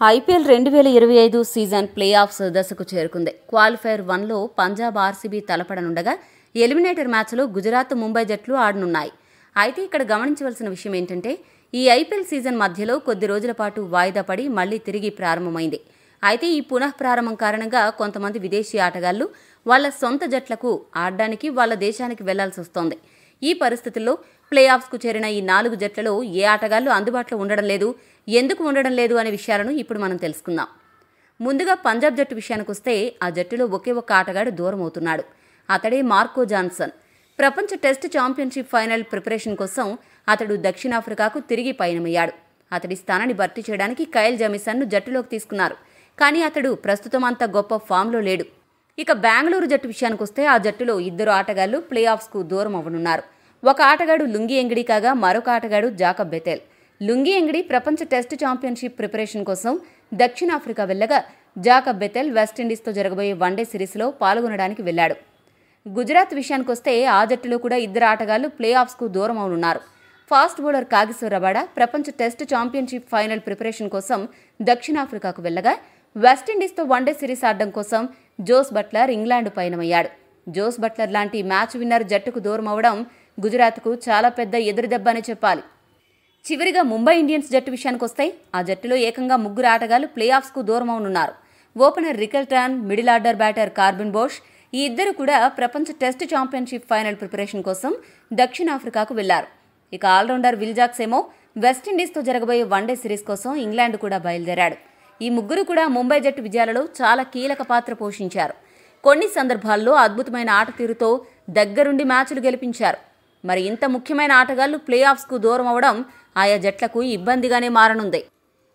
IPL 2025 season play offs దశకు చేరుకుంది. Qualifier 1లో Punjab RCB తలపడనుండగా eliminator మ్యాచ్లో గుజరాత్ ముంబై జట్లు ఆడనున్నాయి. అయితే ఇక్కడ గమనించవలసిన విషయం ఏంటంటే ఈ ఐపీఎల్ సీజన్ మధ్యలో కొద్ది రోజుల పాటు వాయిదా పడి మళ్లీ తిరిగి ప్రారంభమైంది. అయితే ఈ పునఃప్రారంభం కారణంగా కొంతమంది విదేశీ ఆటగాళ్లు వాళ్ల సొంత జట్లకు ఆడడానికి వాళ్ల దేశానికి వెళ్లాల్సి వస్తోంది. ఈ పరిస్థితుల్లో ప్లే ఆఫ్స్కు చేరిన ఈ 4 జట్లలో ఏ ఆటగాళ్లు అందుబాటులో ఉండడం లేదు, ఎందుకు ఉండడం లేదు అనే విషయాలను ఇప్పుడు మనం తెలుసుకుందాం. ముందుగా పంజాబ్ జట్టు విషయానికొస్తే ఆ జట్టులో ఒకే ఒక్క ఆటగాడు దూరం అవుతున్నాడు. అతడే మార్కో జాన్సన్. ప్రపంచ టెస్ట్ ఛాంపియన్షిప్ ఫైనల్ ప్రిపరేషన్ కోసం అతడు దక్షిణాఫ్రికాకు తిరిగి పయనమయ్యాడు. అతడి స్థానాన్ని భర్తీ చేయడానికి కైల్ జెమిసన్ను జట్టులోకి తీసుకున్నారు. కానీ అతడు ప్రస్తుతం అంత గొప్ప ఫామ్లో లేడు. ఇక బెంగళూరు జట్టు విషయానికొస్తే ఆ జట్టులో 2 ఆటగాళ్లు ప్లే ఆఫ్స్కు దూరం అవ్వనున్నారు. ఒక ఆటగాడు లుంగి ఎంగిడి కాగా మరొక ఆటగాడు జాకబ్ బెతెల్. లుంగి ఎంగిడి ప్రపంచ టెస్ట్ ఛాంపియన్షిప్ ప్రిపరేషన్ కోసం దక్షిణాఫ్రికా వెళ్లగా జాకబ్ బెతెల్ వెస్టిండీస్తో జరగబోయే వన్డే సిరీస్లో పాల్గొనడానికి వెళ్లాడు. గుజరాత్ విషయానికొస్తే ఆ జట్టులో కూడా 2 ఆటగాళ్లు ప్లే ఆఫ్స్కు దూరం అవనున్నారు. ఫాస్ట్ బౌలర్ కాగిసో రబాడా ప్రపంచ టెస్ట్ ఛాంపియన్షిప్ ఫైనల్ ప్రిపరేషన్ కోసం దక్షిణాఫ్రికాకు వెళ్లగా వెస్టిండీస్తో వన్డే సిరీస్ ఆడడం కోసం జోస్ బట్లర్ ఇంగ్లాండ్ పయనమయ్యాడు. జోస్ బట్లర్ లాంటి మ్యాచ్ విన్నర్ జట్టుకు దూరం అవడం గుజరాత్కు చాలా పెద్ద ఎదురుదెబ్బ అని చెప్పాలి. చివరిగా ముంబై ఇండియన్స్ జట్టు విషయానికొస్తే ఆ జట్టులో ఏకంగా 3 ఆటగాళ్లు ప్లే ఆఫ్స్కు దూరం అవనున్నారు. Opener Rickelton, middle order batter Corbin Bosch ఈ ఇద్దరు కూడా ప్రపంచ టెస్ట్ ఛాంపియన్షిప్ ఫైనల్ ప్రిపరేషన్ కోసం దక్షిణాఫ్రికాకు వెళ్లారు. ఇక ఆల్రౌండర్ విల్ జాక్స్ ఏమో వెస్టిండీస్తో జరగబోయే వన్డే సిరీస్ కోసం ఇంగ్లాండ్ కూడా బయలుదేరాడు. ఈ 3 కూడా ముంబై జట్టు విజయాలలో చాలా కీలక పాత్ర పోషించారు. కొన్ని సందర్భాల్లో అద్భుతమైన ఆట తీరుతో దగ్గరుండి మ్యాచ్లు గెలిపించారు. మరి ఇంత ముఖ్యమైన ఆటగాళ్లు ప్లే ఆఫ్స్కు దూరం అవడం ఆయా జట్లకు ఇబ్బందిగానే మారనుంది.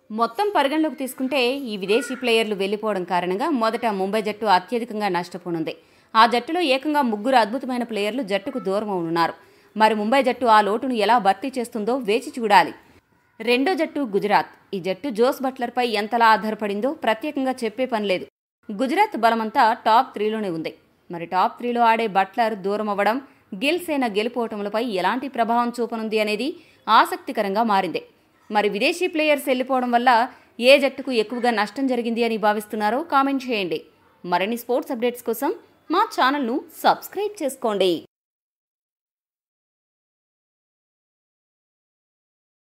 మొత్తం పరిగణలోకి తీసుకుంటే ఈ విదేశీ ప్లేయర్లు వెళ్లిపోవడం కారణంగా మొదట ముంబై జట్టు అత్యధికంగా నష్టపోనుంది. ఆ జట్టులో ఏకంగా 3 అద్భుతమైన ప్లేయర్లు జట్టుకు దూరం అవునున్నారు. మరి ముంబై జట్టు ఆ లోటును ఎలా భర్తీ చేస్తుందో వేచి చూడాలి. రెండో జట్టు గుజరాత్. ఈ జట్టు జోస్ బట్లర్పై ఎంతలా ఆధారపడిందో ప్రత్యేకంగా చెప్పే పనిలేదు. గుజరాత్ బలమంతా టాప్ 3లోనే ఉంది. మరి టాప్ 3లో ఆడే బట్లర్ దూరం అవ్వడం గిల్ సేన గెలుపోవటములపై ఎలాంటి ప్రభావం చూపనుంది అనేది ఆసక్తికరంగా మారింది. మరి విదేశీ ప్లేయర్స్ వెళ్లిపోవడం వల్ల ఏ జట్టుకు ఎక్కువగా నష్టం జరిగింది అని భావిస్తున్నారో కామెంట్ చేయండి. మరిన్ని స్పోర్ట్స్ అప్డేట్స్ కోసం మా ఛానల్ను సబ్స్క్రైబ్ చేసుకోండి.